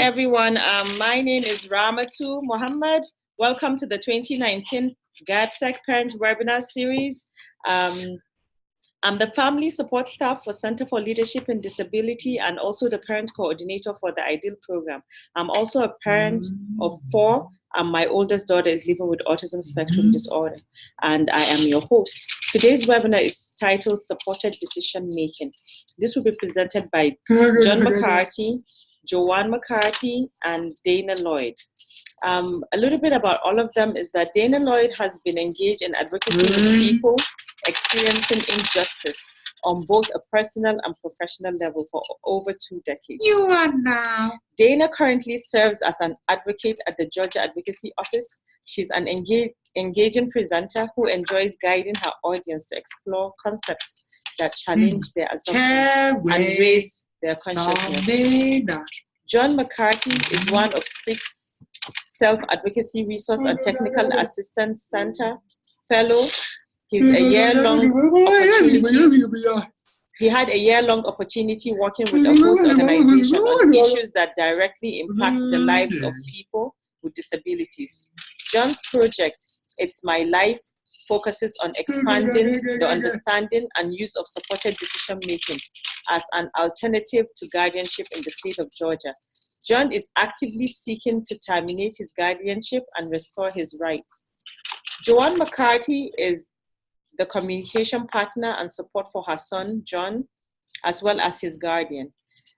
everyone. My name is Ramatu Mohammed. Welcome to the 2019 GAIPSEC Parent Webinar Series. I'm the Family Support Staff for Center for Leadership in Disability and also the Parent Coordinator for the IDEAL program. I'm also a parent of 4, and my oldest daughter is living with autism spectrum disorder, and I am your host. Today's webinar is titled Supported Decision Making. This will be presented by Joan McCarty, Joan McCarty, and Dana Lloyd. A little bit about all of them is that Dana Lloyd has been engaged in advocacy with people experiencing injustice on both a personal and professional level for over 2 decades. You are now. Dana currently serves as an advocate at the Georgia Advocacy Office. She's an engaging presenter who enjoys guiding her audience to explore concepts that challenge their assumptions and raise their consciousness. Joan McCarty is one of 6 Self-Advocacy Resource and Technical Assistance Center Fellow. He had a year-long opportunity working with a host organization on issues that directly impact the lives of people with disabilities. John's project, It's My Life, focuses on expanding the understanding and use of supported decision-making as an alternative to guardianship in the state of Georgia. John is actively seeking to terminate his guardianship and restore his rights. Joan McCarty is the communication partner and support for her son, John, as well as his guardian.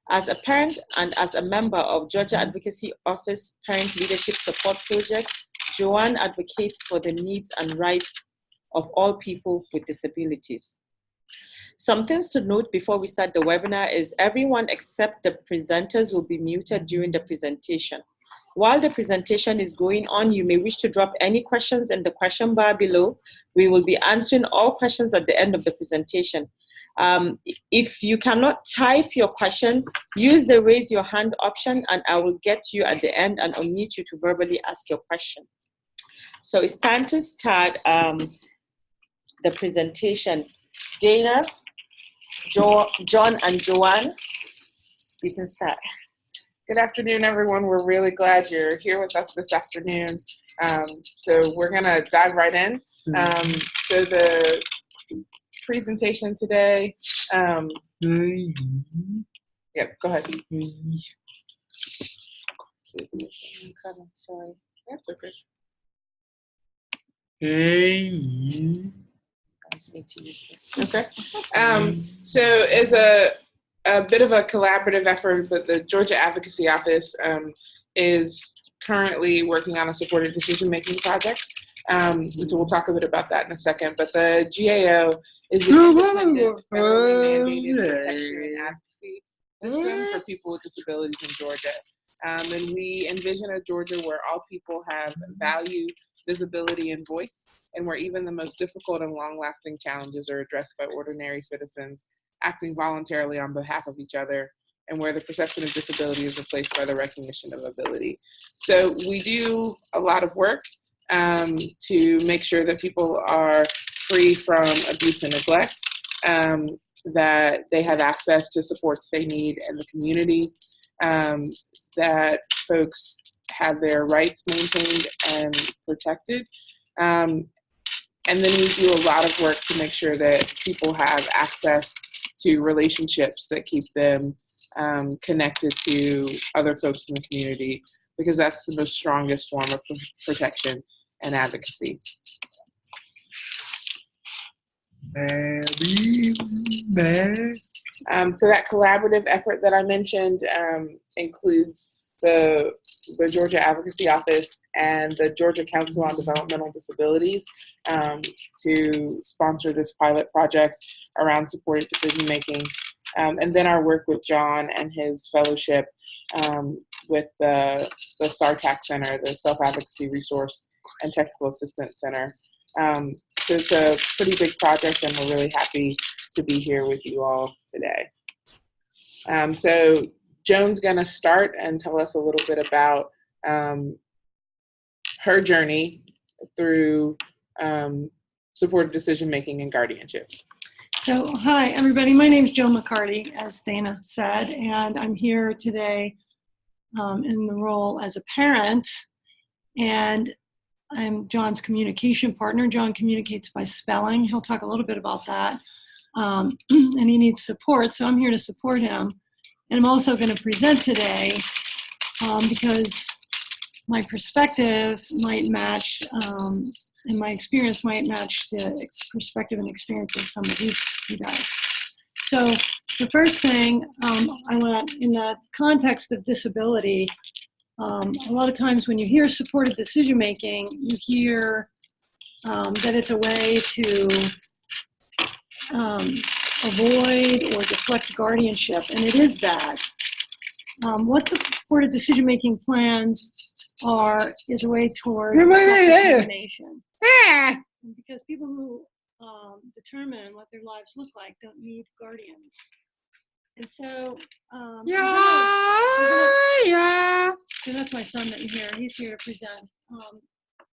As a parent and as a member of Georgia Advocacy Office Parent Leadership Support Project, Joan advocates for the needs and rights of all people with disabilities. Some things to note before we start the webinar is everyone except the presenters will be muted during the presentation. While the presentation is going on, you may wish to drop any questions in the question bar below. We will be answering all questions at the end of the presentation. If you cannot type your question, use the raise your hand option and I will get to you at the end and unmute you to verbally ask your question. So it's time to start the presentation. Dana, John, and Joan, you can start. Good afternoon, everyone. We're really glad you're here with us this afternoon. So we're going to dive right in. So the presentation today, yeah, go ahead. Sorry. That's okay. I just need to use this. Okay. So as a bit of a collaborative effort, but the Georgia Advocacy Office is currently working on a supported decision-making project. So we'll talk a bit about that in a second. But the GAO is an independent, federally mandated protection and advocacy system for people with disabilities in Georgia. And we envision a Georgia where all people have value, visibility, and voice, and where even the most difficult and long-lasting challenges are addressed by ordinary citizens acting voluntarily on behalf of each other, and where the perception of disability is replaced by the recognition of ability. So we do a lot of work to make sure that people are free from abuse and neglect, that they have access to supports they need in the community, that folks have their rights maintained and protected. And then we do a lot of work to make sure that people have access to relationships that keep them connected to other folks in the community, because that's the most strongest form of protection and advocacy. So that collaborative effort that I mentioned includes the Georgia Advocacy Office and the Georgia Council on Developmental Disabilities to sponsor this pilot project around supported decision making. And then our work with John and his fellowship with the SARTAC Center, the Self-Advocacy Resource and Technical Assistance Center. So it's a pretty big project, and we're really happy to be here with you all today. So Joan's going to start and tell us a little bit about her journey through supported decision-making and guardianship. So, hi, everybody. My name is Joan McCarty, as Dana said, and I'm here today in the role as a parent, and I'm John's communication partner. John communicates by spelling. He'll talk a little bit about that. And he needs support, so I'm here to support him. And I'm also going to present today because my perspective might match, and my experience might match the perspective and experience of some of you guys. So the first thing I want, in the context of disability, a lot of times when you hear supported decision making, you hear that it's a way to avoid or deflect guardianship, and it is that. What supported decision making plans are is a way toward self-determination. Because people who determine what their lives look like don't need guardians. And so, so that's my son that you hear. He's here to present.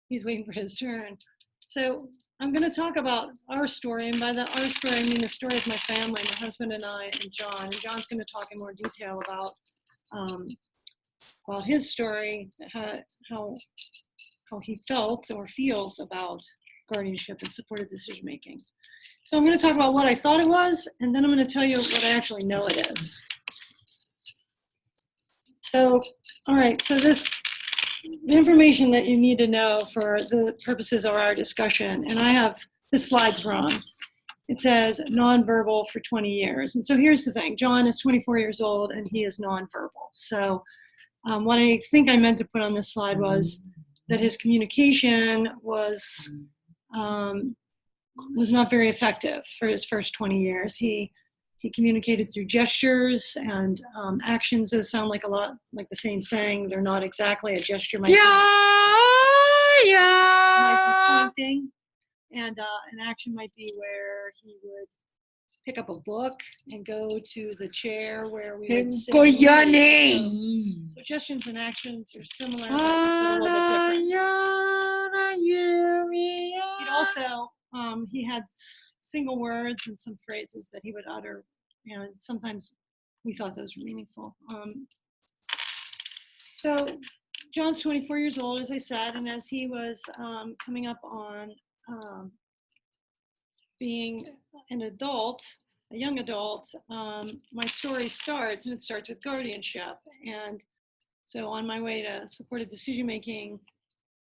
He's waiting for his turn. So I'm going to talk about our story, and by our story, I mean the story of my family, my husband and I, and John. And John's going to talk in more detail about his story, how he felt or feels about guardianship and supported decision making. So I'm going to talk about what I thought it was, and then I'm going to tell you what I actually know it is. So, all right, so the information that you need to know for the purposes of our discussion, and I have, this slide's wrong. It says nonverbal for 20 years. And so here's the thing, John is 24 years old and he is nonverbal. So what I think I meant to put on this slide was that his communication was not very effective for his first 20 years. He communicated through gestures and actions. Those sound like a lot like the same thing. They're not exactly. A gesture might be pointing, and an action might be where he would pick up a book and go to the chair where we would sit. So gestures and actions are similar, but a little bit different. He'd also, he had single words and some phrases that he would utter, and sometimes we thought those were meaningful. So John's 24 years old, as I said, and as he was coming up on being an adult, a young adult, my story starts, and it starts with guardianship. And so on my way to supported decision making,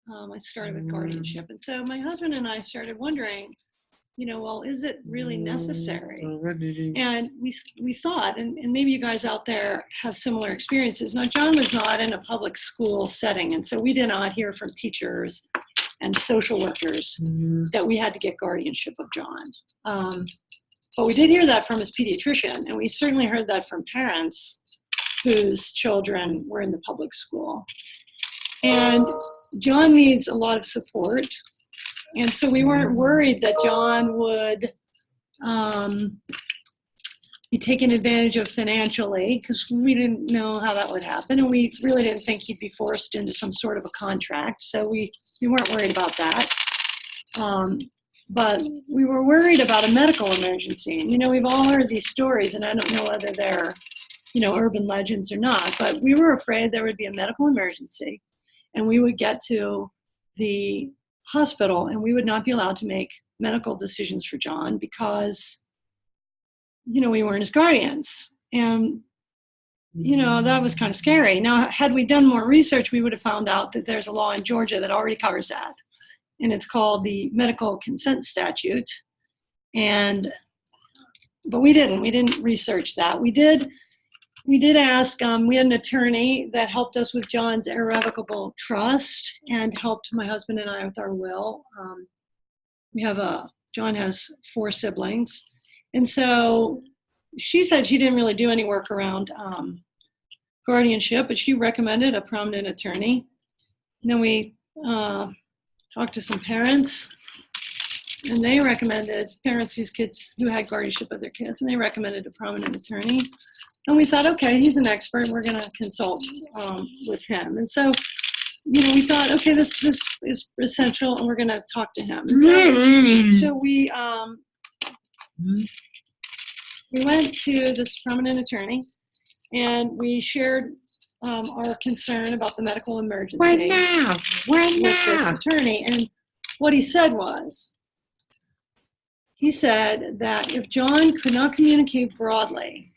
I started with guardianship. And so my husband and I started wondering, well, is it really necessary? And we thought, and maybe you guys out there have similar experiences. Now, John was not in a public school setting, and so we did not hear from teachers and social workers that we had to get guardianship of John. But we did hear that from his pediatrician, and we certainly heard that from parents whose children were in the public school. And John needs a lot of support. And so we weren't worried that John would be taken advantage of financially, because we didn't know how that would happen. And we really didn't think he'd be forced into some sort of a contract. So we weren't worried about that. But we were worried about a medical emergency. And, we've all heard these stories, and I don't know whether they're, urban legends or not, but we were afraid there would be a medical emergency, and we would get to the hospital and we would not be allowed to make medical decisions for John because, we weren't his guardians. And, that was kind of scary. Now, had we done more research, we would have found out that there's a law in Georgia that already covers that. And it's called the Medical Consent Statute. But we didn't research that. We did ask, we had an attorney that helped us with John's irrevocable trust and helped my husband and I with our will. John has 4 siblings. And so she said she didn't really do any work around guardianship, but she recommended a prominent attorney. And then we talked to some parents, and they recommended parents who had guardianship of their kids, and they recommended a prominent attorney. And we thought, okay, he's an expert, we're going to consult with him. And so, we thought, okay, this is essential, and we're going to talk to him. And so we went to this prominent attorney, and we shared our concern about the medical emergency. When now? When with this now? attorney. And what he said was, he said that if John could not communicate broadly,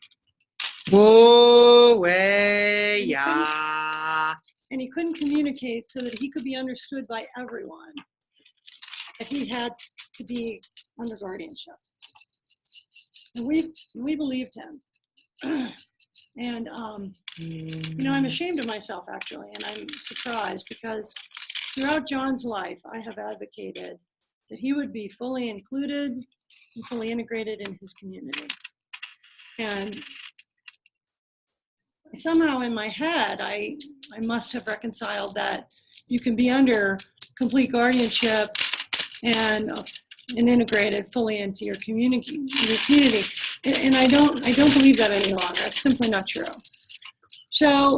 Whoa, way, yeah. and he couldn't communicate so that he could be understood by everyone, that he had to be under guardianship. And we believed him. And, you know, I'm ashamed of myself, actually, and I'm surprised because throughout John's life, I have advocated that he would be fully included and fully integrated in his community. And somehow in my head, I must have reconciled that you can be under complete guardianship and integrated fully into your community. And I don't believe that any longer. It's simply not true. So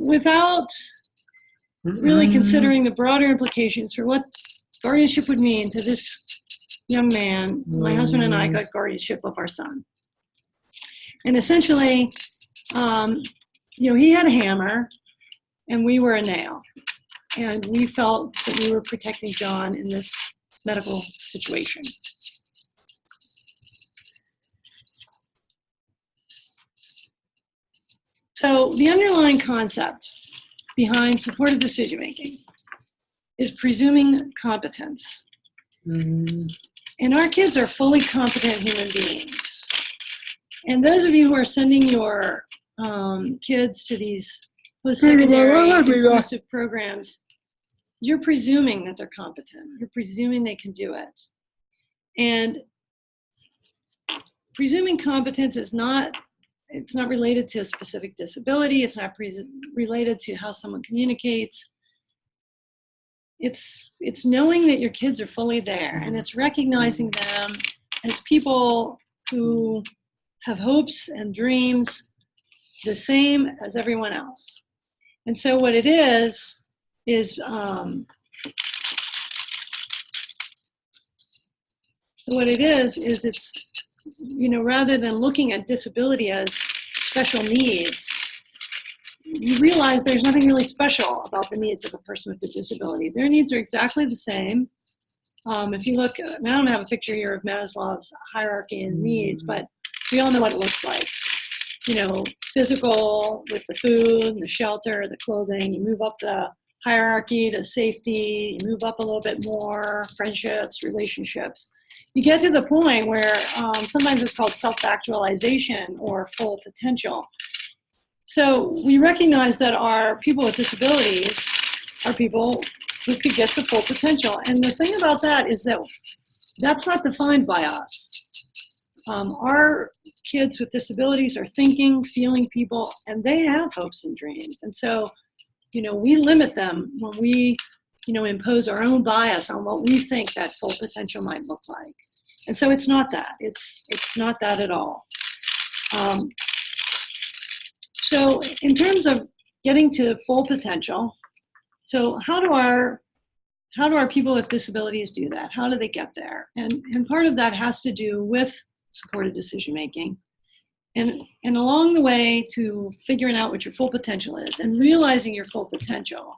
without really considering the broader implications for what guardianship would mean to this young man, my husband and I got guardianship of our son. And essentially, you know, he had a hammer and we were a nail. And we felt that we were protecting John in this medical situation. So the underlying concept behind supported decision-making is presuming competence. And our kids are fully competent human beings. And those of you who are sending your kids to these post-secondary inclusive programs, you're presuming that they're competent. You're presuming they can do it. And presuming competence is not, it's not related to a specific disability. It's not related to how someone communicates. It's knowing that your kids are fully there, and it's recognizing them as people who have hopes and dreams the same as everyone else. And so what it is it's, you know, rather than looking at disability as special needs, you realize there's nothing really special about the needs of a person with a disability. Their needs are exactly the same. If you look, I don't have a picture here of Maslow's hierarchy in needs, but we all know what it looks like. You know, physical with the food, and the shelter, the clothing. You move up the hierarchy to safety. You move up a little bit more, friendships, relationships. You get to the point where sometimes it's called self-actualization or full potential. So we recognize that our people with disabilities are people who could get to full potential. And the thing about that is that that's not defined by us. Our kids with disabilities are thinking, feeling people, and they have hopes and dreams. And so, you know, we limit them when we, you know, impose our own bias on what we think that full potential might look like. And so it's not that. It's not that at all. So in terms of getting to full potential, so how do our people with disabilities do that? How do they get there? And part of that has to do with supported decision-making. And along the way to figuring out what your full potential is and realizing your full potential,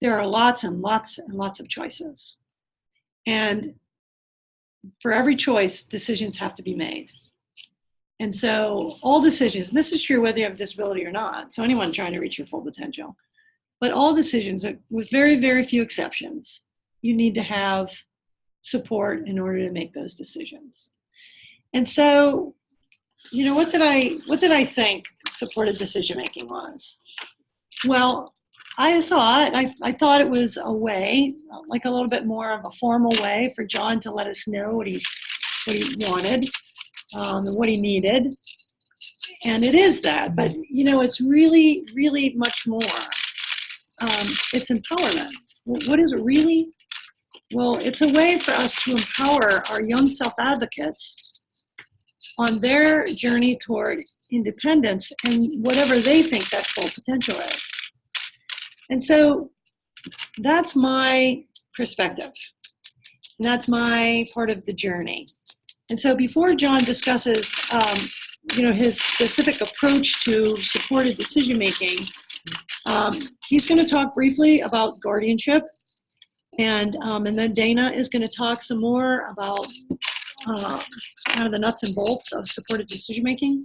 there are lots and lots and lots of choices. And for every choice, decisions have to be made. And so all decisions, and this is true whether you have a disability or not, so anyone trying to reach your full potential, but all decisions, with very, very few exceptions, you need to have support in order to make those decisions. And so, you know, what did I think supported decision-making was? Well, I thought it was a way, like a little bit more of a formal way for John to let us know what he wanted, and what he needed. And it is that, but you know, it's really, really much more. It's empowerment. What is it really? Well, it's a way for us to empower our young self-advocates on their journey toward independence and whatever they think that full potential is. And so that's my perspective. And that's my part of the journey. And so before John discusses his specific approach to supported decision-making, he's going to talk briefly about guardianship, and then Dana is going to talk some more about kind of the nuts and bolts of supported decision-making,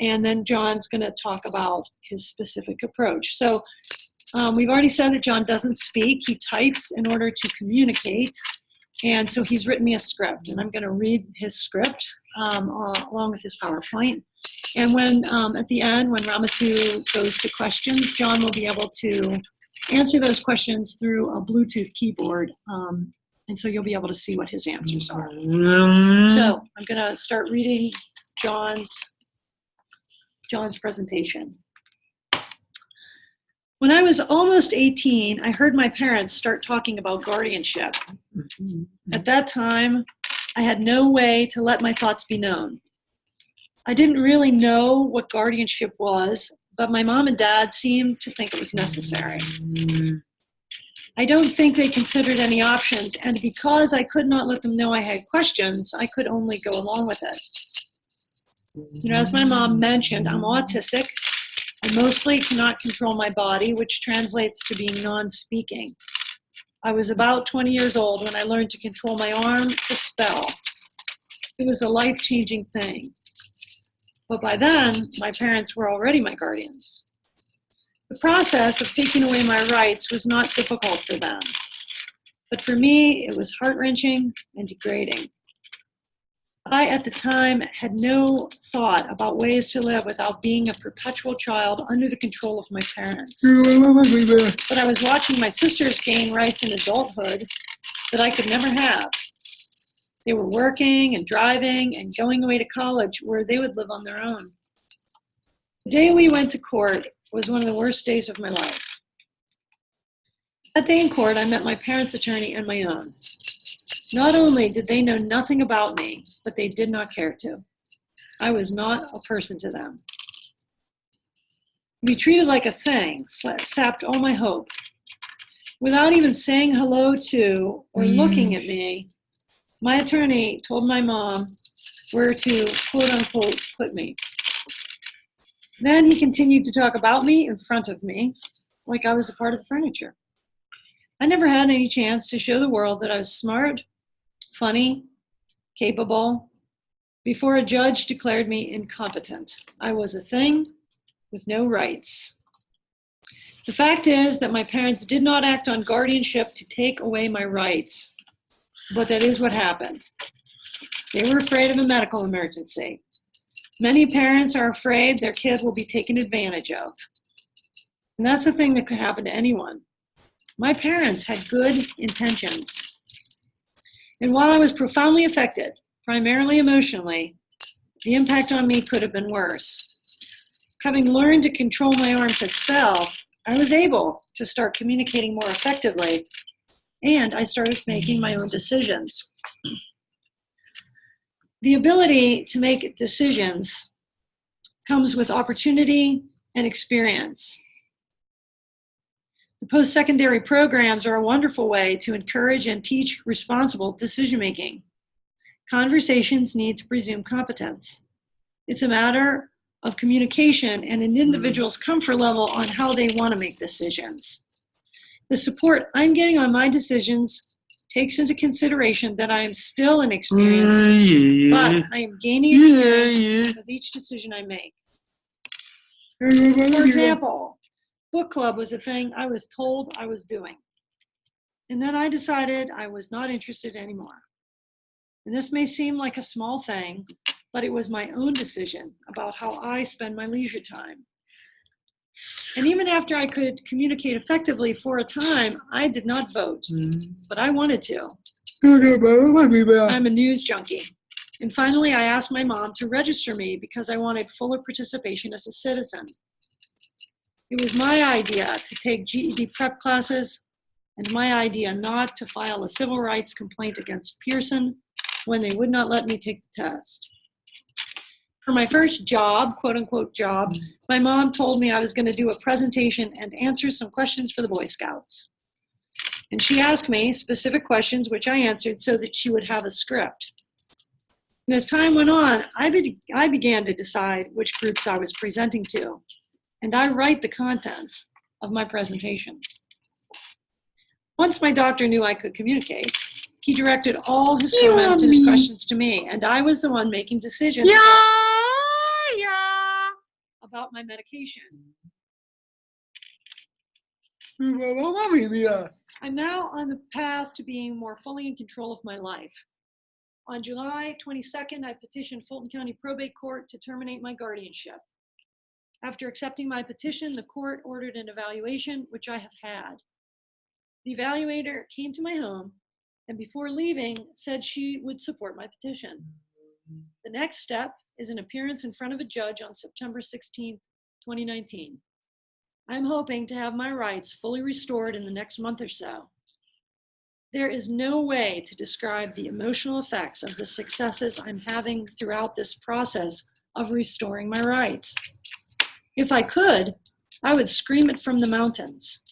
and then John's going to talk about his specific approach. So we've already said that John doesn't speak. He types in order to communicate, and so he's written me a script, and I'm going to read his script along with his PowerPoint. And when at the end, when Ramatu goes to questions, John will be able to answer those questions through a Bluetooth keyboard, and so you'll be able to see what his answers are. So I'm going to start reading John's presentation. When I was almost 18, I heard my parents start talking about guardianship. At that time, I had no way to let my thoughts be known. I didn't really know what guardianship was, but my mom and dad seemed to think it was necessary. I don't think they considered any options, and because I could not let them know I had questions, I could only go along with it. As my mom mentioned, I'm autistic. I mostly cannot control my body, which translates to being non-speaking. I was about 20 years old when I learned to control my arm to spell. It was a life-changing thing. But by then, my parents were already my guardians. The process of taking away my rights was not difficult for them. But for me, it was heart-wrenching and degrading. I, at the time, had no thought about ways to live without being a perpetual child under the control of my parents. But I was watching my sisters gain rights in adulthood that I could never have. They were working and driving and going away to college where they would live on their own. The day we went to court was one of the worst days of my life. That day in court, I met my parents' attorney and my own. Not only did they know nothing about me, but they did not care to. I was not a person to them. To be treated like a thing sapped all my hope. Without even saying hello to or looking at me, my attorney told my mom where to, quote unquote, put me. Then he continued to talk about me in front of me like I was a part of the furniture. I never had any chance to show the world that I was smart, funny, capable, before a judge declared me incompetent. I was a thing with no rights. The fact is that my parents did not act on guardianship to take away my rights, but that is what happened. They were afraid of a medical emergency. Many parents are afraid their kid will be taken advantage of. And that's the thing that could happen to anyone. My parents had good intentions. And while I was profoundly affected, primarily emotionally, the impact on me could have been worse. Having learned to control my arm to spell, I was able to start communicating more effectively, and I started making my own decisions. The ability to make decisions comes with opportunity and experience. The post-secondary programs are a wonderful way to encourage and teach responsible decision-making. Conversations need to presume competence. It's a matter of communication and an individual's comfort level on how they want to make decisions. The support I'm getting on my decisions takes into consideration that I am still inexperienced, but I am gaining experience with each decision I make. For example, book club was a thing I was told I was doing. And then I decided I was not interested anymore. And this may seem like a small thing, but it was my own decision about how I spend my leisure time. And even after I could communicate effectively for a time, I did not vote, but I wanted to. I'm a news junkie. And finally, I asked my mom to register me because I wanted fuller participation as a citizen. It was my idea to take GED prep classes and my idea not to file a civil rights complaint against Pearson when they would not let me take the test. For my first job, quote unquote job, my mom told me I was going to do a presentation and answer some questions for the Boy Scouts. And she asked me specific questions, which I answered so that she would have a script. And as time went on, I began to decide which groups I was presenting to, and I write the contents of my presentations. Once my doctor knew I could communicate, he directed all his comments and his questions to me, and I was the one making decisions about my medication. I'm now on the path to being more fully in control of my life. On July 22nd, I petitioned Fulton County Probate Court to terminate my guardianship. After accepting my petition, the court ordered an evaluation, which I have had. The evaluator came to my home and before leaving said she would support my petition. The next step is an appearance in front of a judge on September 16th, 2019. I'm hoping to have my rights fully restored in the next month or so. There is no way to describe the emotional effects of the successes I'm having throughout this process of restoring my rights. If I could, I would scream it from the mountains.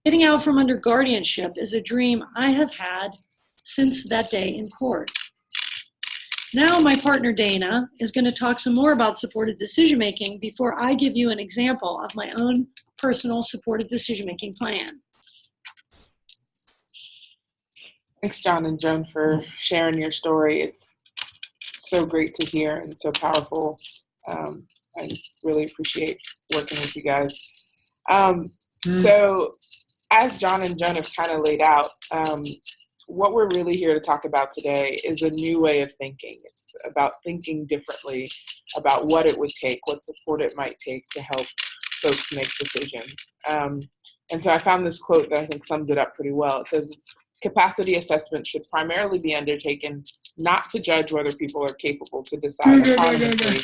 Getting out from under guardianship is a dream I have had since that day in court. Now my partner Dana is going to talk some more about supported decision-making before I give you an example of my own personal supported decision-making plan. Thanks, John and Joan, for sharing your story. It's so great to hear and so powerful. I really appreciate working with you guys. So as John and Joan have kind of laid out, what we're really here to talk about today is a new way of thinking. It's about thinking differently about what it would take, what support it might take to help folks make decisions. And so I found this quote that I think sums it up pretty well. It says, capacity assessment should primarily be undertaken not to judge whether people are capable to decide autonomously,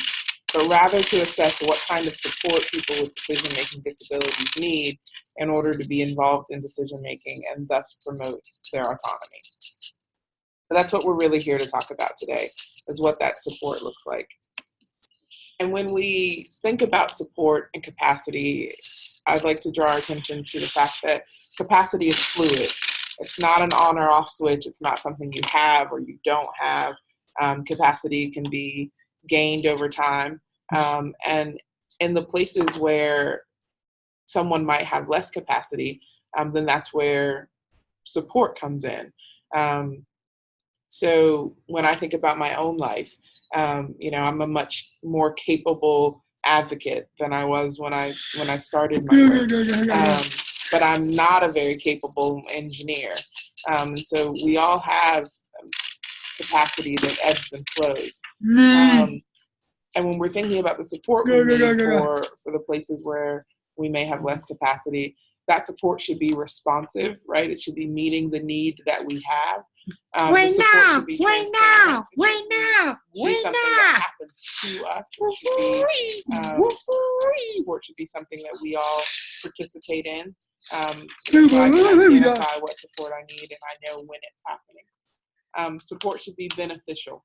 but rather to assess what kind of support people with decision-making disabilities need in order to be involved in decision-making and thus promote their autonomy. So that's what we're really here to talk about today, is what that support looks like. And when we think about support and capacity, I'd like to draw our attention to the fact that capacity is fluid. It's not an on or off switch. It's not something you have or you don't have. Capacity can be gained over time. And in the places where someone might have less capacity, then that's where support comes in. So when I think about my own life, I'm a much more capable advocate than I was when I started my work. But I'm not a very capable engineer. So we all have capacity that ebbs and flows. And when we're thinking about the support we need for the places where we may have less capacity, that support should be responsive, right? It should be meeting the need that we have. The support should be transparent. Be something that happens to us. Support should be something that we all participate in. So I can identify what support I need and I know when it's happening. Support should be beneficial.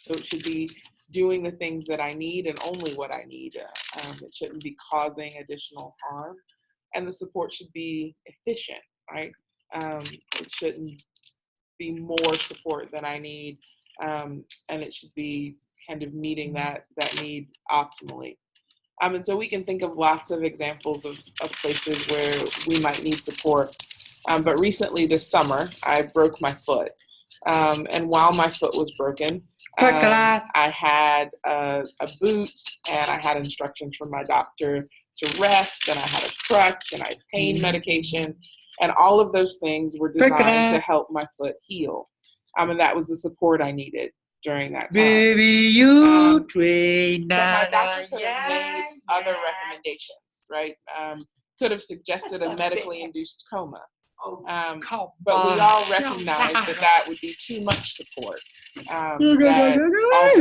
So it should be doing the things that I need and only what I need. It shouldn't be causing additional harm. And the support should be efficient, right? It shouldn't be more support than I need. And it should be kind of meeting that need optimally. And so we can think of lots of examples of places where we might need support. But recently this summer, I broke my foot. And while my foot was broken, I had a boot and I had instructions from my doctor to rest, and I had a crutch and I had pain medication, and all of those things were designed to help my foot heal. And that was the support I needed during that time. Baby, you train. But my doctor could have made other recommendations, right? Could have suggested a medically induced coma. But we all recognize that would be too much support. That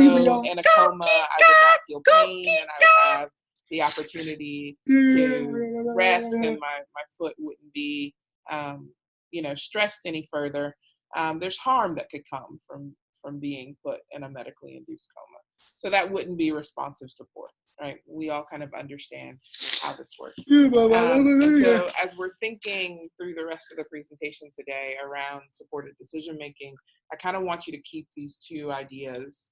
although in a coma, I would not feel pain and I would have the opportunity to rest and my foot wouldn't be, stressed any further. There's harm that could come from being put in a medically induced coma. So that wouldn't be responsive support. right? We all kind of understand how this works. And so as we're thinking through the rest of the presentation today around supported decision-making, I kind of want you to keep these two ideas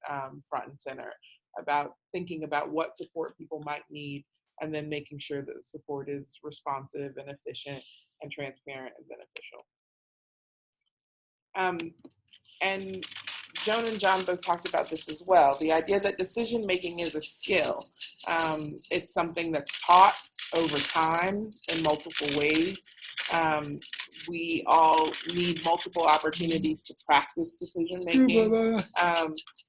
front and center about thinking about what support people might need, and then making sure that the support is responsive and efficient and transparent and beneficial. And Joan and John both talked about this as well. The idea that decision-making is a skill. It's something that's taught over time in multiple ways. We all need multiple opportunities to practice decision-making.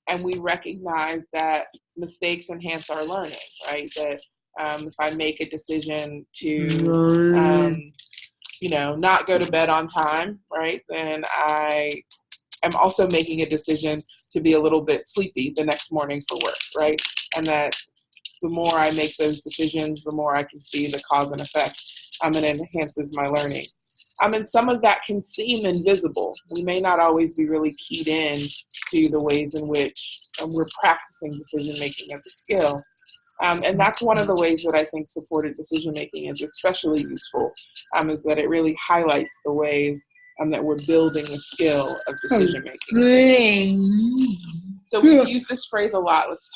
And we recognize that mistakes enhance our learning, right? That if I make a decision to, not go to bed on time, right, then I am also making a decision to be a little bit sleepy the next morning for work, right? And that the more I make those decisions, the more I can see the cause and effect, and it enhances my learning. And some of that can seem invisible. We may not always be really keyed in to the ways in which we're practicing decision-making as a skill. And that's one of the ways that I think supported decision-making is especially useful, is that it really highlights the ways that we're building the skill of decision-making. So we've used this phrase a lot. Let's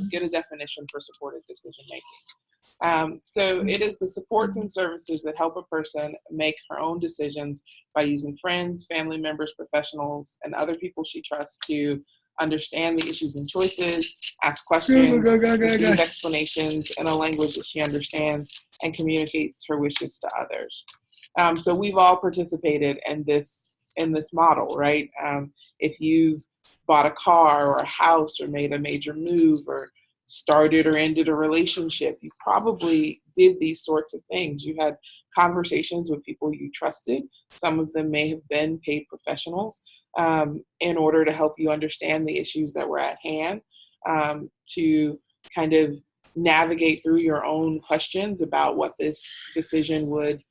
get a definition for supported decision-making. So it is the supports and services that help a person make her own decisions by using friends, family members, professionals, and other people she trusts to understand the issues and choices, ask questions, receive explanations in a language that she understands, and communicates her wishes to others. So we've all participated in this model, right? If you've bought a car or a house or made a major move or started or ended a relationship, you probably did these sorts of things. You had conversations with people you trusted. Some of them may have been paid professionals in order to help you understand the issues that were at hand, to kind of navigate through your own questions about what this decision would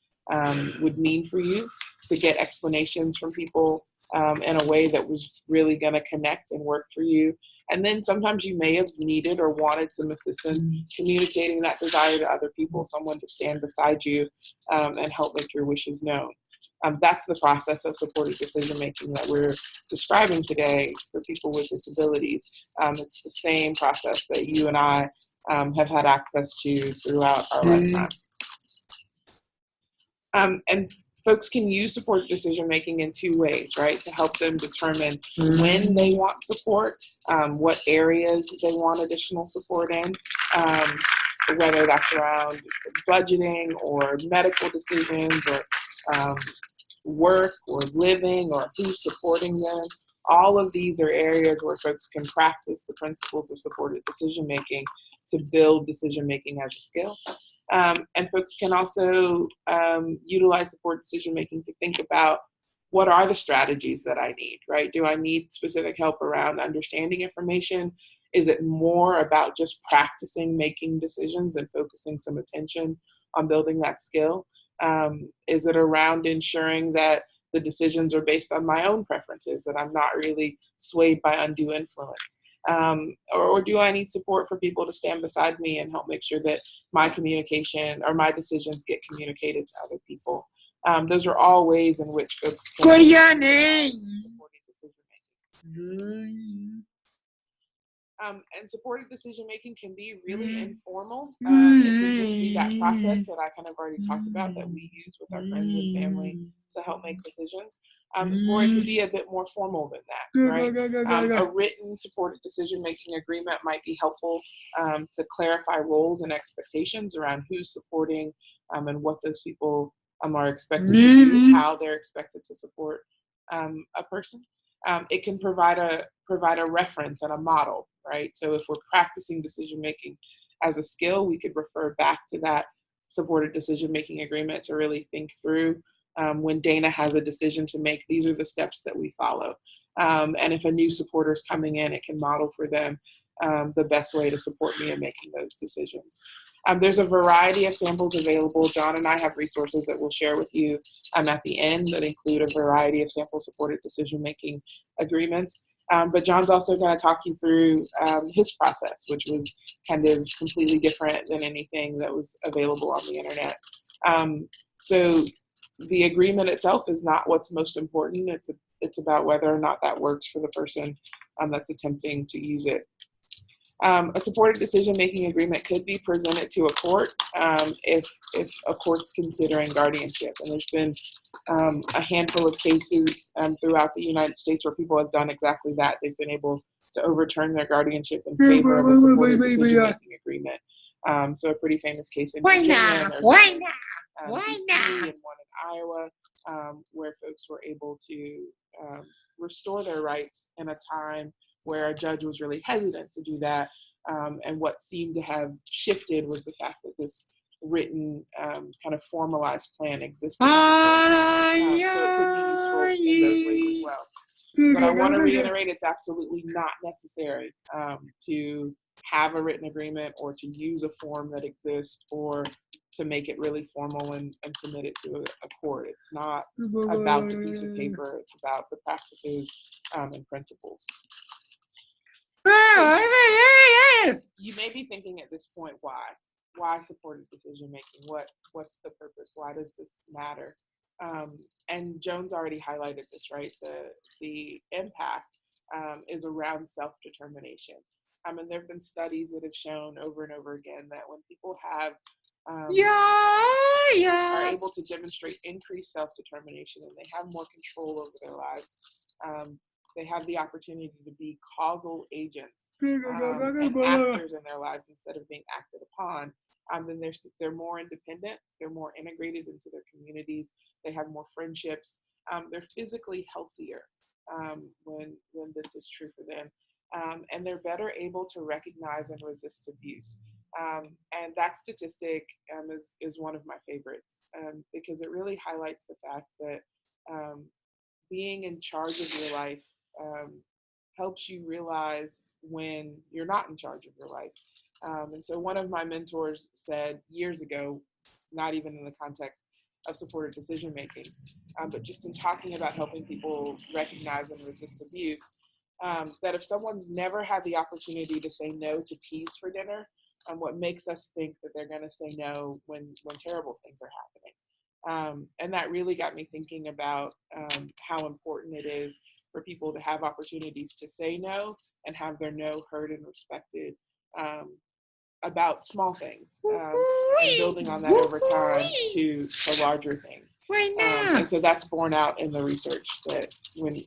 mean for you, to get explanations from people in a way that was really going to connect and work for you. And then sometimes you may have needed or wanted some assistance communicating that desire to other people, someone to stand beside you and help make your wishes known. That's the process of supported decision-making that we're describing today for people with disabilities. It's the same process that you and I have had access to throughout our lifetime. And folks can use supported decision-making in two ways, right? To help them determine when they want support, what areas they want additional support in, whether that's around budgeting or medical decisions or work or living or who's supporting them. All of these are areas where folks can practice the principles of supported decision-making to build decision-making as a skill. And folks can also utilize support decision-making to think about what are the strategies that I need, right? Do I need specific help around understanding information? Is it more about just practicing making decisions and focusing some attention on building that skill? Is it around ensuring that the decisions are based on my own preferences, that I'm not really swayed by undue influence? Or do I need support for people to stand beside me and help make sure that my communication or my decisions get communicated to other people? Those are all ways in which folks can supported decision-making. And supported decision-making can be really informal. It can just be that process that I kind of already talked about that we use with our friends and family to help make decisions. Or it could be a bit more formal than that, right? A written supported decision-making agreement might be helpful to clarify roles and expectations around who's supporting and what those people are expected to do, how they're expected to support a person. It can provide a reference and a model, right? So if we're practicing decision-making as a skill, we could refer back to that supported decision-making agreement to really think through when Dana has a decision to make, these are the steps that we follow. And if a new supporter is coming in, it can model for them the best way to support me in making those decisions. There's a variety of samples available. John and I have resources that we'll share with you at the end that include a variety of sample supported decision-making agreements. But John's also going to talk you through his process, which was kind of completely different than anything that was available on the internet. So the agreement itself is not what's most important. It's about whether or not that works for the person that's attempting to use it. A supported decision-making agreement could be presented to a court if a court's considering guardianship. And there's been a handful of cases throughout the United States where people have done exactly that. They've been able to overturn their guardionship in favor of a supported decision-making agreement. So a pretty famous case in Virginia. Why not? And one in Iowa, where folks were able to restore their rights in a time where a judge was really hesitant to do that. And what seemed to have shifted was the fact that this written kind of formalized plan existed. So it could be useful in those ways as well. But I want to reiterate, it's absolutely not necessary to have a written agreement or to use a form that exists or to make it really formal and submit it to a court. It's not about the piece of paper, it's about the practices and principles. You may be thinking at this point, why supported decision making? What's the purpose? Why does this matter? And Joan's already highlighted this, right? The impact is around self-determination. And there have been studies that have shown over and over again that when people have are able to demonstrate increased self-determination and they have more control over their lives, they have the opportunity to be causal agents and actors in their lives instead of being acted upon. Then they're more independent, they're more integrated into their communities, they have more friendships, they're physically healthier when this is true for them. And they're better able to recognize and resist abuse. And that statistic is one of my favorites because it really highlights the fact that being in charge of your life helps you realize when you're not in charge of your life. And so one of my mentors said years ago, not even in the context of supported decision making, but just in talking about helping people recognize and resist abuse, that if someone's never had the opportunity to say no to peas for dinner, what makes us think that they're going to say no when terrible things are happening. And that really got me thinking about how important it is for people to have opportunities to say no and have their no heard and respected about small things, and building on that over time to larger things. And so that's borne out in the research that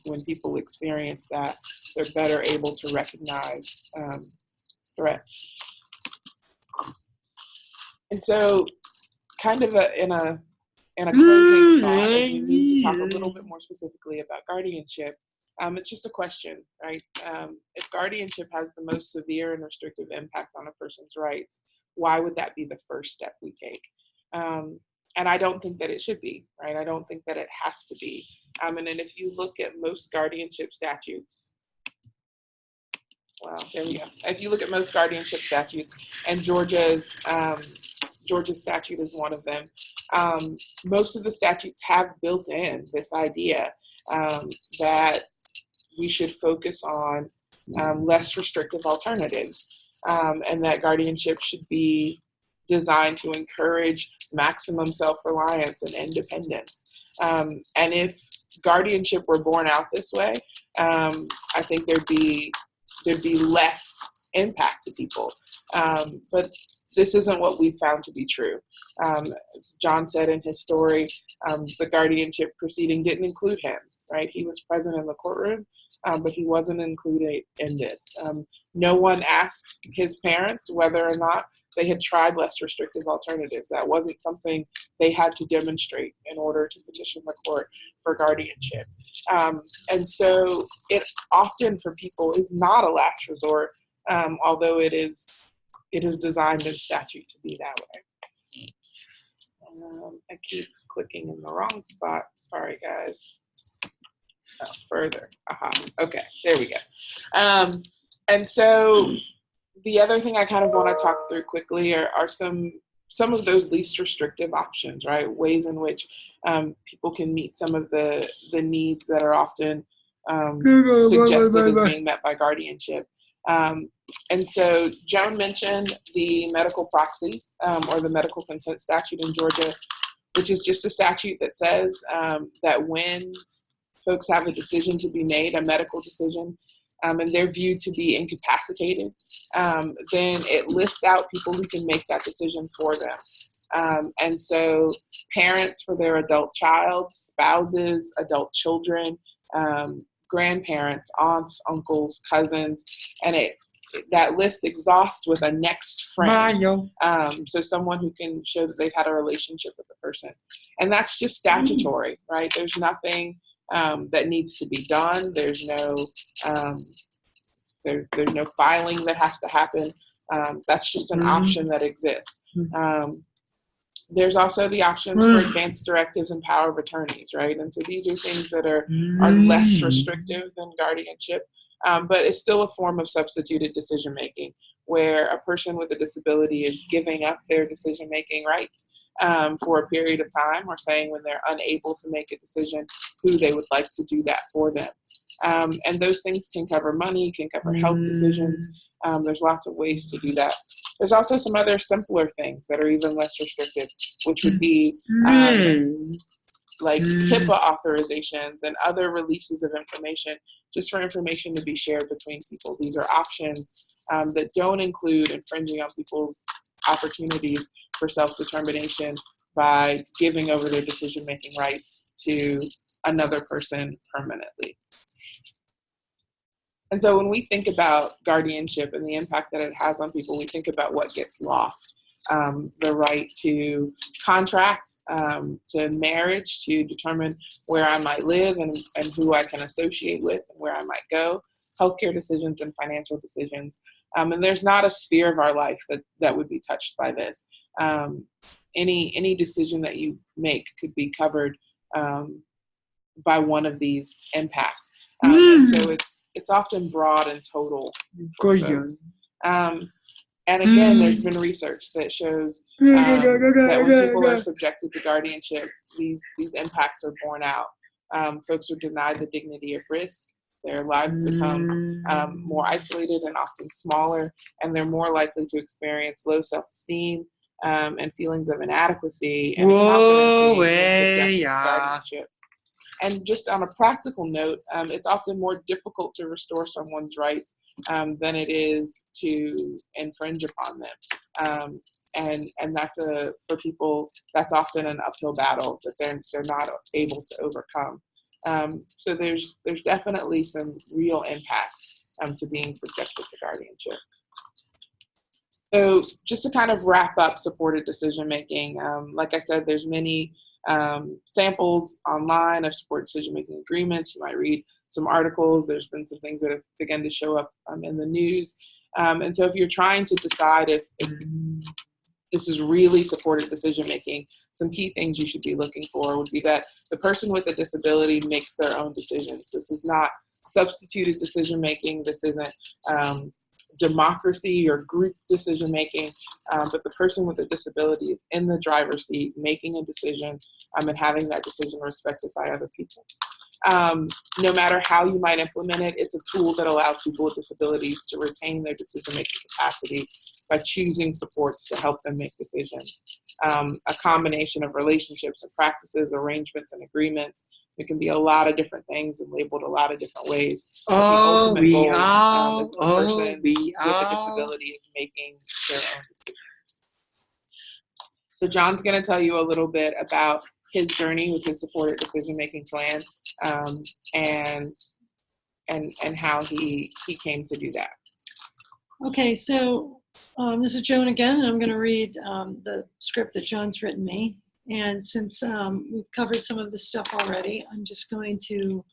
when people experience that, they're better able to recognize threats. And so kind of in a closing thought, as we move to talk a little bit more specifically about guardianship, it's just a question, right? If guardianship has the most severe and restrictive impact on a person's rights, why would that be the first step we take? And I don't think that it should be, right? I don't think that it has to be. And then if you look at most guardianship statutes, well, there we go. If you look at most guardianship statutes, and Georgia's statute is one of them, most of the statutes have built in this idea that we should focus on less restrictive alternatives, and that guardianship should be designed to encourage maximum self-reliance and independence. And if guardianship were borne out this way, I think there'd be less impact to people. But this isn't what we've found to be true. As John said in his story, the guardianship proceeding didn't include him, right? He was present in the courtroom, but he wasn't included in this. No one asked his parents whether or not they had tried less restrictive alternatives. That wasn't something they had to demonstrate in order to petition the court for guardianship. And so it often for people is not a last resort, although it is designed in statute to be that way. I keep clicking in the wrong spot. Sorry, guys. Oh, further. Aha. Okay, there we go. And so the other thing I kind of want to talk through quickly are some of those least restrictive options, right? Ways in which people can meet some of the needs that are often suggested as being met by guardianship. And so Joan mentioned the medical proxy or the medical consent statute in Georgia, which is just a statute that says that when folks have a decision to be made, a medical decision, and they're viewed to be incapacitated, then it lists out people who can make that decision for them. And so parents for their adult child, spouses, adult children, grandparents, aunts, uncles, cousins, and that list exhausts with a next friend. So someone who can show that they've had a relationship with the person. And that's just statutory, right? There's nothing that needs to be done. There's no there's no filing that has to happen. That's just an option that exists. There's also the options for advanced directives and power of attorneys, right? And so these are things that are less restrictive than guardianship, but it's still a form of substituted decision-making where a person with a disability is giving up their decision-making rights for a period of time, or saying when they're unable to make a decision who they would like to do that for them. And those things can cover money, can cover health decisions. There's lots of ways to do that. There's also some other simpler things that are even less restrictive, which would be like HIPAA authorizations and other releases of information, just for information to be shared between people. These are options that don't include infringing on people's opportunities for self-determination by giving over their decision-making rights to another person permanently. And so when we think about guardianship and the impact that it has on people, we think about what gets lost. The right to contract, to marriage, to determine where I might live and who I can associate with and where I might go, healthcare decisions and financial decisions. And there's not a sphere of our life that would be touched by this. Any decision that you make could be covered by one of these impacts. And so it's often broad and total for folks. And again, there's been research that shows that when people are subjected to guardianship, these impacts are borne out. Folks are denied the dignity of risk. Their lives become more isolated and often smaller, and they're more likely to experience low self-esteem and feelings of inadequacy and incompetency when subjected to guardianship. And just on a practical note, it's often more difficult to restore someone's rights than it is to infringe upon them. And that's for people, that's often an uphill battle that they're not able to overcome. So there's definitely some real impacts to being subjected to guardianship. So just to kind of wrap up supported decision-making, like I said, there's many samples online of supported decision-making agreements. You might read some articles. There's been some things that have begun to show up in the news. And so if you're trying to decide if this is really supported decision-making, some key things you should be looking for would be that the person with a disability makes their own decisions. This is not substituted decision-making. This isn't democracy or group decision-making, but the person with a disability is in the driver's seat making a decision and having that decision respected by other people. No matter how you might implement it, it's a tool that allows people with disabilities to retain their decision-making capacity by choosing supports to help them make decisions. A combination of relationships and practices, arrangements and agreements. It can be a lot of different things and labeled a lot of different ways. The ultimate goal is the person with a disability is making their own decisions. So John's going to tell you a little bit about his journey with his supported decision-making plan and how he came to do that. Okay, so this is Joan again, and I'm going to read the script that John's written me. And since we've covered some of this stuff already, I'm just going to,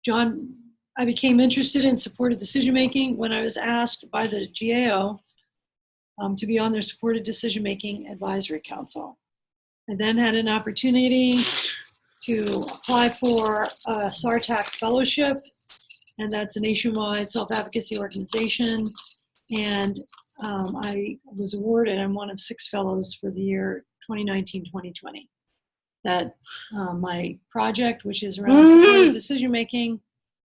John, I became interested in supported decision-making when I was asked by the GAO to be on their supported decision-making advisory council. I then had an opportunity to apply for a SARTAC fellowship, and that's a nationwide self-advocacy organization. And I was awarded, I'm one of 6 fellows for the year 2019-2020. That my project, which is around supported decision-making,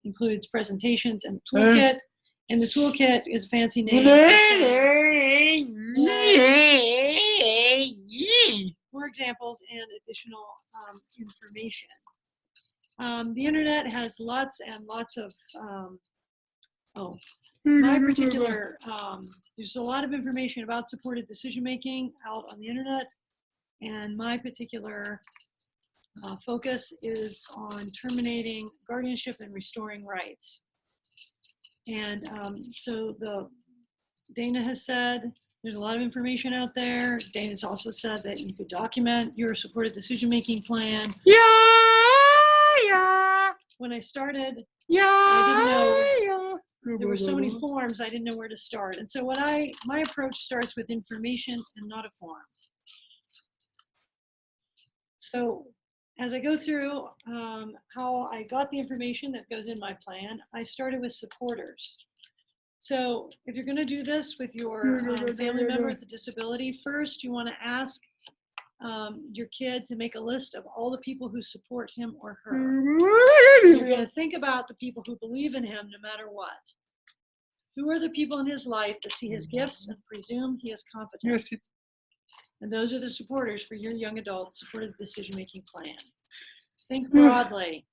includes presentations and toolkit, And the toolkit is a fancy name for saying more examples and additional information. The internet has lots and lots of, my particular, there's a lot of information about supported decision-making out on the internet, and my particular focus is on terminating guardianship and restoring rights. And so Dana has said there's a lot of information out there. Dana's also said that you could document your supported decision-making plan. When I started, I didn't know there were so many forms, I didn't know where to start. And so my approach starts with information and not a form. So as I go through how I got the information that goes in my plan, I started with supporters. So if you're going to do this with your family member with a disability, first you want to ask your kid to make a list of all the people who support him or her. You're going to think about the people who believe in him no matter what. Who are the people in his life that see his gifts and presume he is competent? Yes. And those are the supporters for your young adult supported decision-making plan. Think broadly.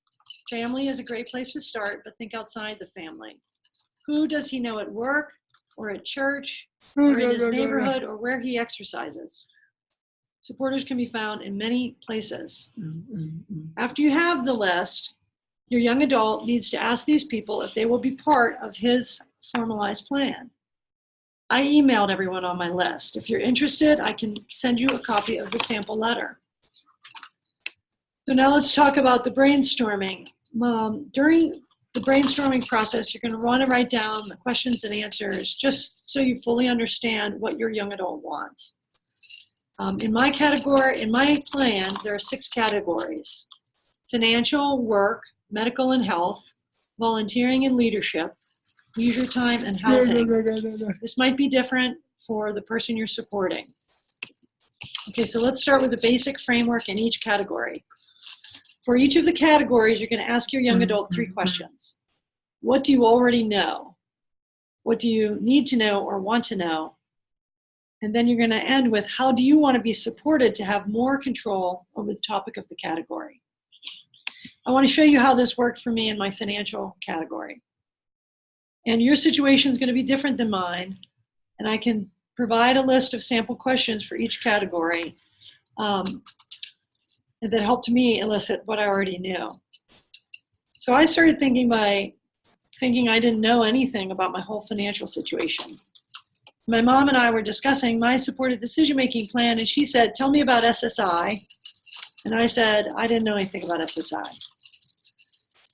Family is a great place to start, but think outside the family. Who does he know at work or at church or in his neighborhood or where he exercises? Supporters can be found in many places. After you have the list, your young adult needs to ask these people if they will be part of his formalized plan. I emailed everyone on my list. If you're interested, I can send you a copy of the sample letter. So now let's talk about the brainstorming. During the brainstorming process, you're going to want to write down the questions and answers just so you fully understand what your young adult wants. In my plan, there are 6 categories: financial, work, medical and health, volunteering and leadership, leisure time, and housing. This might be different for the person you're supporting. Okay, so let's start with the basic framework in each category. For each of the categories, you're going to ask your young adult 3 questions. What do you already know? What do you need to know or want to know? And then you're going to end with, how do you want to be supported to have more control over the topic of the category? I want to show you how this worked for me in my financial category. And your situation is going to be different than mine. And I can provide a list of sample questions for each category that helped me elicit what I already knew. So I started thinking by thinking I didn't know anything about my whole financial situation. My mom and I were discussing my supported decision-making plan, and she said, tell me about SSI. And I said, I didn't know anything about SSI.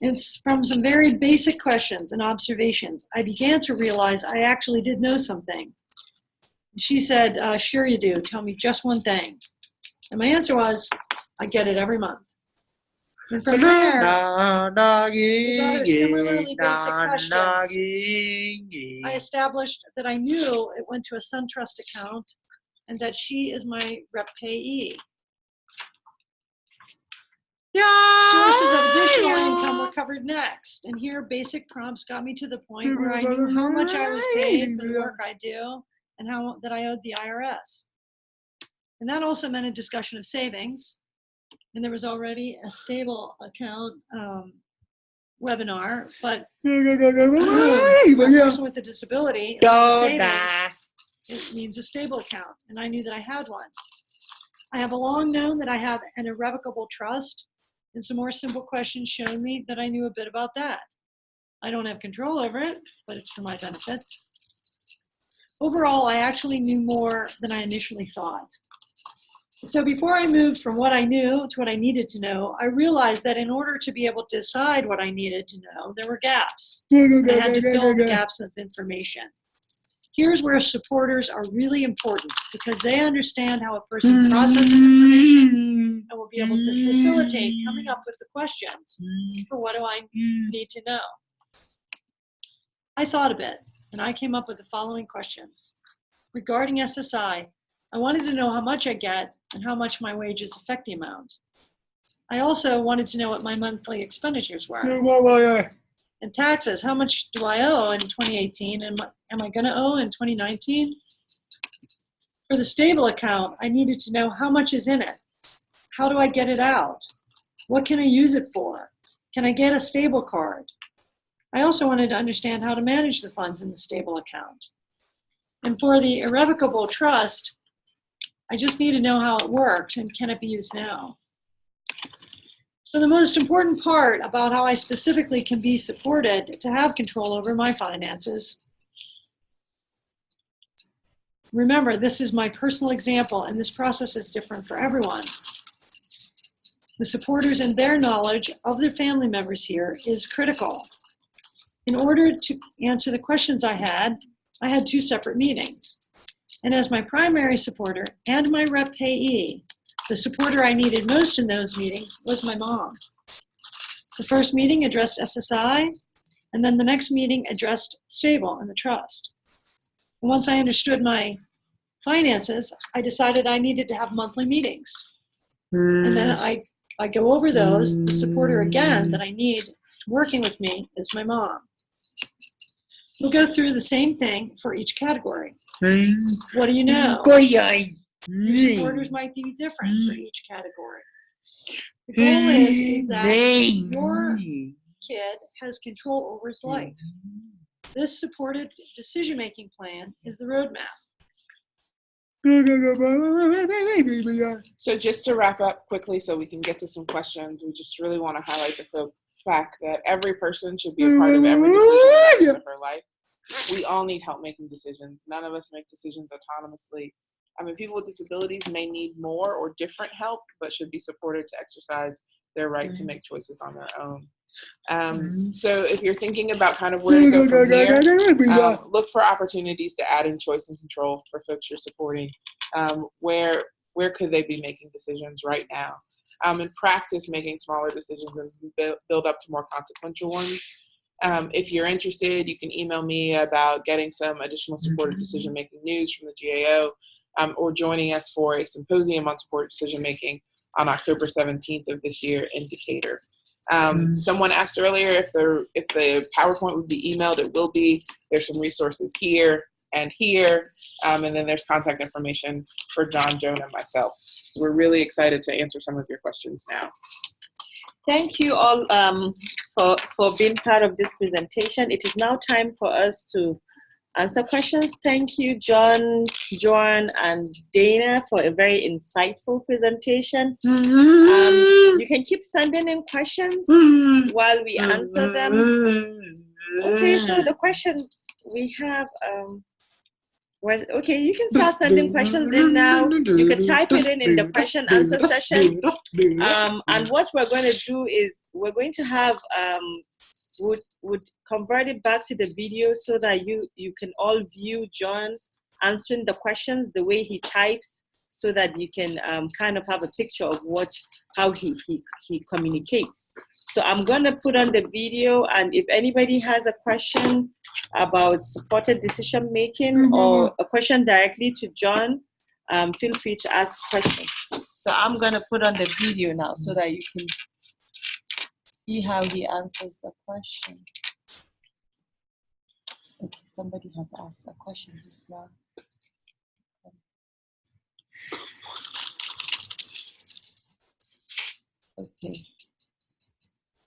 It's from some very basic questions and observations, I began to realize I actually did know something. She said, sure you do. Tell me just one thing. And my answer was, I get it every month. And from there, with other similarly basic questions, I established that I knew it went to a SunTrust account and that she is my rep payee. Sources of additional income were covered next. And here, basic prompts got me to the point where I knew how much I was paid for the work I do and that I owed the IRS. And that also meant a discussion of savings. And there was already a stable account webinar, but a person with a disability, savings, it means a stable account. And I knew that I had one. I have long known that I have an irrevocable trust, and some more simple questions showed me that I knew a bit about that. I don't have control over it, but it's for my benefit. Overall, I actually knew more than I initially thought. So before I moved from what I knew to what I needed to know, I realized that in order to be able to decide what I needed to know, there were gaps. I had to fill the gaps with information. Here's where supporters are really important, because they understand how a person processes information and will be able to facilitate coming up with the questions for what do I need to know. I thought a bit, and I came up with the following questions. Regarding SSI, I wanted to know how much I get and how much my wages affect the amount. I also wanted to know what my monthly expenditures were. And taxes, how much do I owe in 2018? And am I going to owe in 2019? For the stable account, I needed to know how much is in it. How do I get it out? What can I use it for? Can I get a stable card? I also wanted to understand how to manage the funds in the stable account. And for the irrevocable trust, I just need to know how it worked and can it be used now. So the most important part about how I specifically can be supported to have control over my finances. Remember, this is my personal example, and this process is different for everyone. The supporters and their knowledge of their family members here is critical. In order to answer the questions I had 2 separate meetings. And as my primary supporter and my rep payee, the supporter I needed most in those meetings was my mom. The first meeting addressed SSI, and then the next meeting addressed stable and the trust. And once I understood my finances, I decided I needed to have monthly meetings. And then I go over those. The supporter, again, that I need working with me is my mom. We'll go through the same thing for each category. What do you know? Your supporters might be different for each category. The goal is that your kid has control over his life. This supported decision-making plan is the roadmap. So just to wrap up quickly so we can get to some questions, we just really want to highlight the fact that every person should be a part of every decision of her life. We all need help making decisions. None of us make decisions autonomously. I mean, people with disabilities may need more or different help, but should be supported to exercise their right to make choices on their own. So if you're thinking about kind of where to go from here, look for opportunities to add in choice and control for folks you're supporting. Where could they be making decisions right now? And practice making smaller decisions and build up to more consequential ones. If you're interested, you can email me about getting some additional supported decision-making news from the GAO, or joining us for a symposium on supported decision-making on October 17th of this year in Decatur. Someone asked earlier if the PowerPoint would be emailed. It will be. There's some resources here and here, and then there's contact information for John, Joan, and myself. So we're really excited to answer some of your questions now. Thank you all for being part of this presentation. It is now time for us to answer questions. Thank you, John, Joan, and Dana for a very insightful presentation. You can keep sending in questions while we answer them. Okay, so the question we have, okay, you can start sending questions in now. You can type it in the question answer session. And what we're going to do is we're going to have, would convert it back to the video so that you can all view John answering the questions the way he types, so that you can kind of have a picture of how he communicates. So I'm going to put on the video, and if anybody has a question about supported decision making or a question directly to John, feel free to ask questions. So I'm going to put on the video now so that you can see how he answers the question. Okay, somebody has asked a question just now. Okay.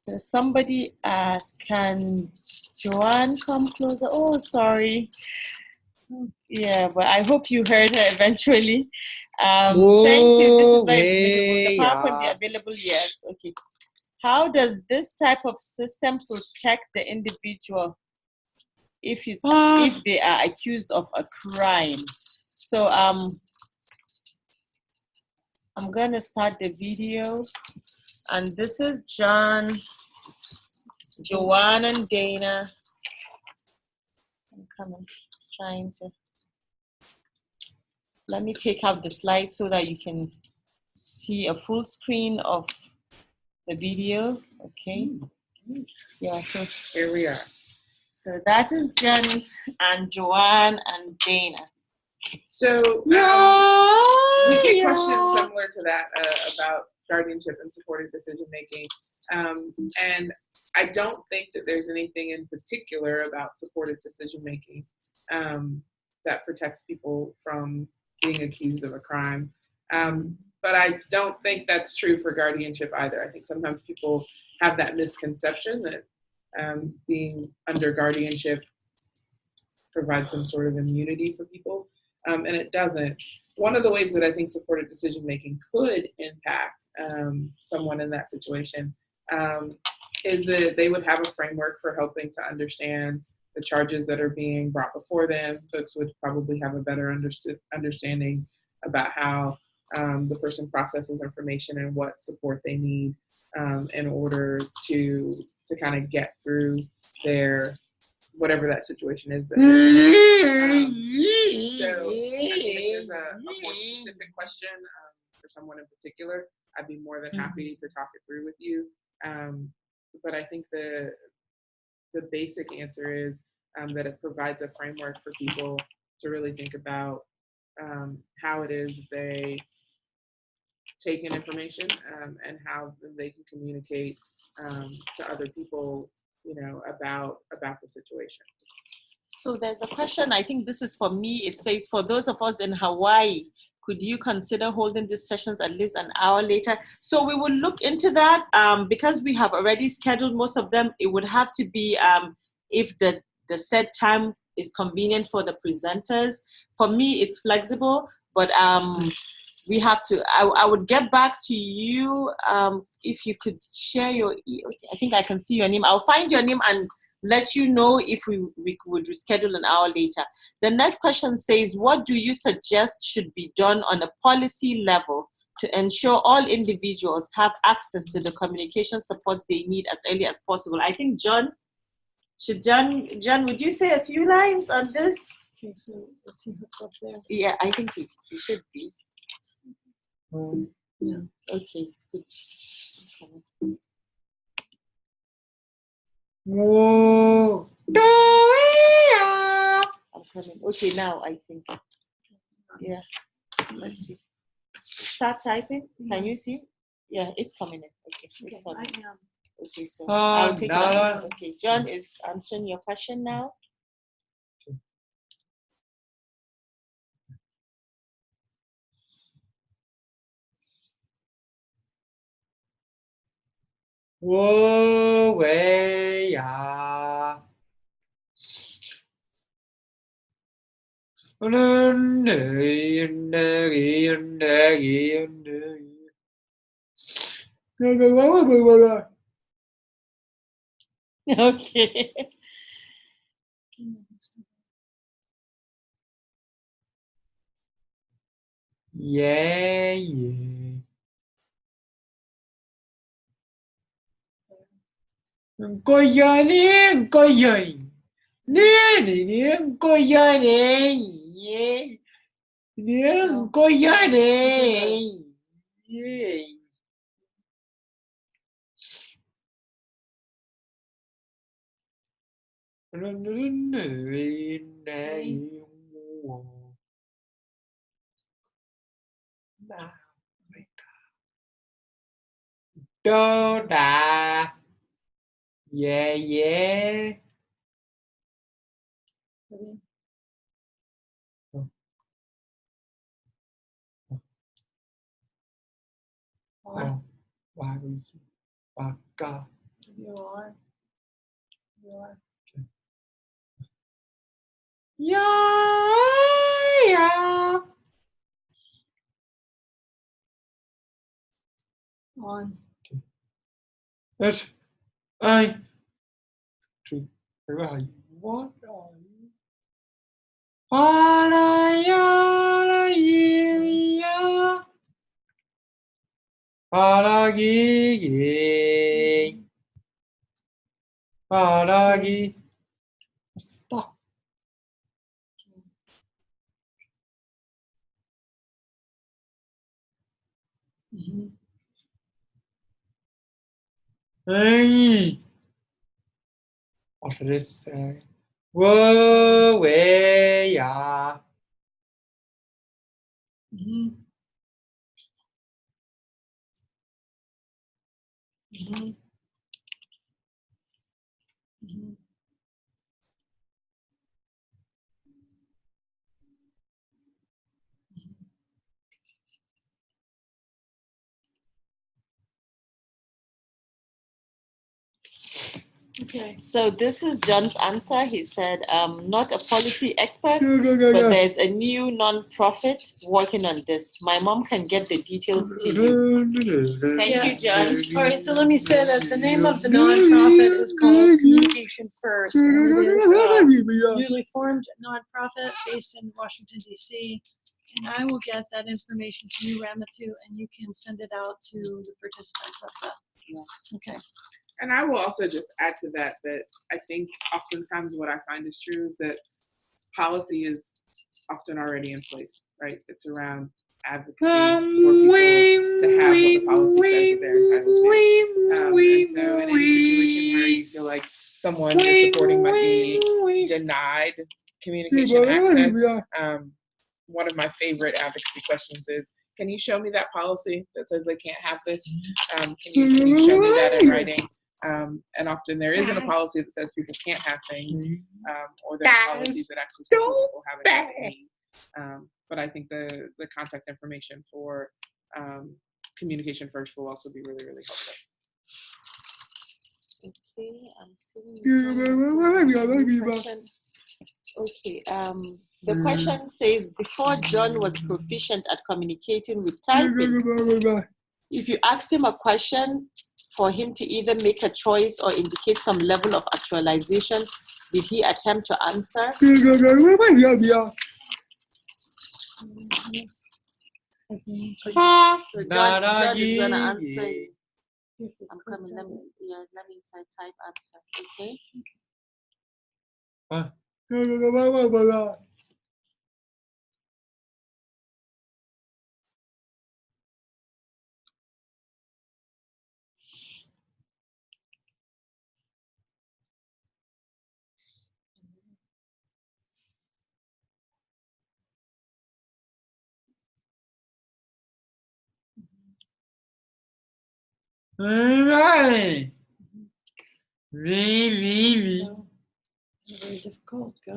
So somebody asked, can Joanne come closer? Oh, sorry. Yeah, but I hope you heard her eventually. Thank you. This is very visible. The PowerPoint be available, yes. Okay. How does this type of system protect the individual if they are accused of a crime? So I'm gonna start the video, and this is John, Joanne, and Dana. I'm coming, trying to. Let me take out the slide so that you can see a full screen of the video. Okay. Yeah. So Here we are. So that is Jen and Joanne and Dana. So we get questions similar to that about guardianship and supported decision making. And I don't think that there's anything in particular about supported decision-making that protects people from being accused of a crime. But I don't think that's true for guardianship either. I think sometimes people have that misconception that being under guardianship provides some sort of immunity for people, and it doesn't. One of the ways that I think supported decision-making could impact someone in that situation is that they would have a framework for helping to understand the charges that are being brought before them. Folks would probably have a better understanding about how the person processes information and what support they need in order to kind of get through their whatever that situation is. So I think if there's a more specific question for someone in particular, I'd be more than happy to talk it through with you. But I think the basic answer is that it provides a framework for people to really think about how it is they take in information and how they can communicate to other people, you know, about the situation. So there's a question, I think this is for me. It says, for those of us in Hawaii, could you consider holding these sessions at least an hour later? So we will look into that because we have already scheduled most of them. It would have to be if the set time is convenient for the presenters. For me, it's flexible, but we have to, I would get back to you if you could share your, okay, I think I can see your name. I'll find your name and let you know if we would reschedule an hour later. The next question says, what do you suggest should be done on a policy level to ensure all individuals have access to the communication support they need as early as possible? I think John, John, would you say a few lines on this? Okay, so let's see what's up there. Yeah, I think he should be. Yeah. Okay, good. Whoa. I'm coming. Okay, now I think. Yeah, let's see. Start typing. Can you see? Yeah, it's coming in. Okay, it's Okay, I coming. am. Okay, so I'll take no. that. Okay, John is answering your question now. Whoa, way, yeah. Okay. Yeah, yeah. Coi giờ nè, coi giờ nè, nè, nè, coi giờ nè, nè, coi giờ nè, Đô đà, yeah, yeah. Baka. You are. You are. Yeah, yeah. On. That's I. What are you? Paragi. Paragi. Stop. Hey. What's this? Whoa, way, yeah. Okay. So this is John's answer. He said, not a policy expert, but there's a new non-profit working on this. My mom can get the details to you. Thank you, John. All right, so let me say that the name of the nonprofit is called Communication First, and it is a newly formed nonprofit based in Washington, D.C. And I will get that information to you, Ramatu, and you can send it out to the participants of that. Yes. Okay. And I will also just add to that I think oftentimes what I find is true is that policy is often already in place, right? It's around advocacy for people to have what the policy says that they're entitled to. And so in any situation where you feel like someone you're supporting might be denied communication access, one of my favorite advocacy questions is, can you show me that policy that says they can't have this? Can you show me that in writing? And often there isn't a policy that says people can't have things, or there's policies that actually say people have it. But I think the contact information for Communication First will also be really, really helpful. Okay, I'm seeing question. Okay, the question says, before John was proficient at communicating with typing, if you asked him a question for him to either make a choice or indicate some level of actualization, did he attempt to answer? So John is gonna answer you. I'm coming. Let me type answer. Okay. Really? Very difficult. Go.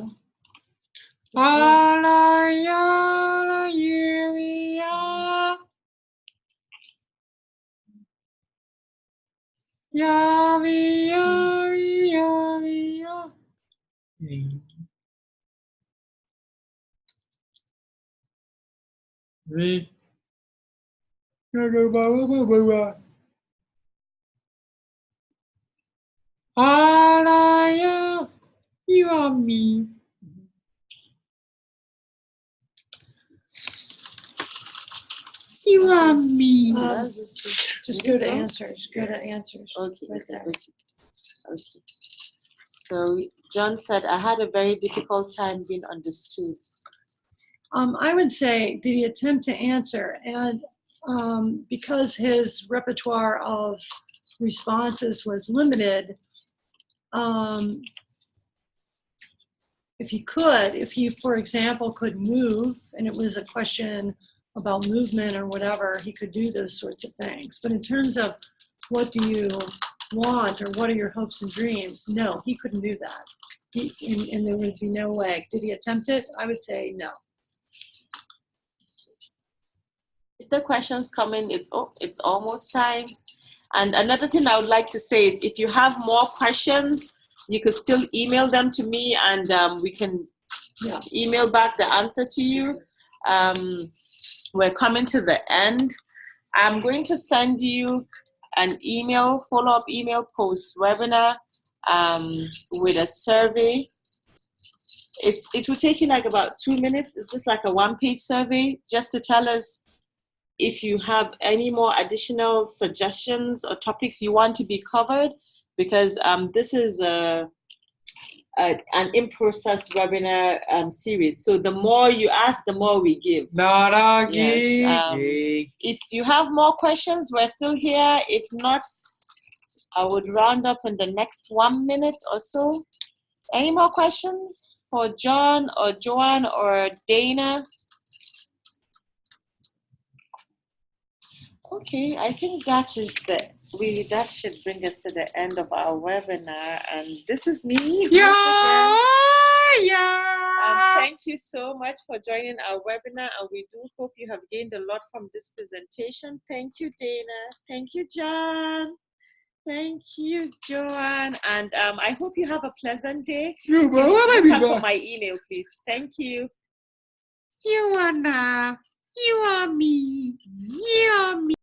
You are me. You are me. Just go to answers. Go to answers. Okay. Right there. Okay. So John said, I had a very difficult time being understood. I would say, did he attempt to answer? And because his repertoire of responses was limited, if he, for example, could move, and it was a question about movement or whatever, he could do those sorts of things. But in terms of what do you want or what are your hopes and dreams, no, he couldn't do that. And there would be no way. Did he attempt it? I would say no. If the questions come in, it's almost time. And another thing I would like to say is, if you have more questions, you could still email them to me, and we can email back the answer to you. We're coming to the end. I'm going to send you an email, follow-up email post-webinar with a survey. It will take you like about 2 minutes. It's just like a one-page survey, just to tell us if you have any more additional suggestions or topics you want to be covered, because this is an in-process webinar series. So the more you ask, the more we give. Yes. If you have more questions, we're still here. If not, I would round up in the next 1 minute or so. Any more questions for John or Joanne or Dana? Okay, I think that is that should bring us to the end of our webinar. And this is me. Thank you so much for joining our webinar, and we do hope you have gained a lot from this presentation. Thank you, Dana. Thank you, John. Thank you, Joan. And I hope you have a pleasant day. You Look out for my email, please. Thank you. are me. You are me.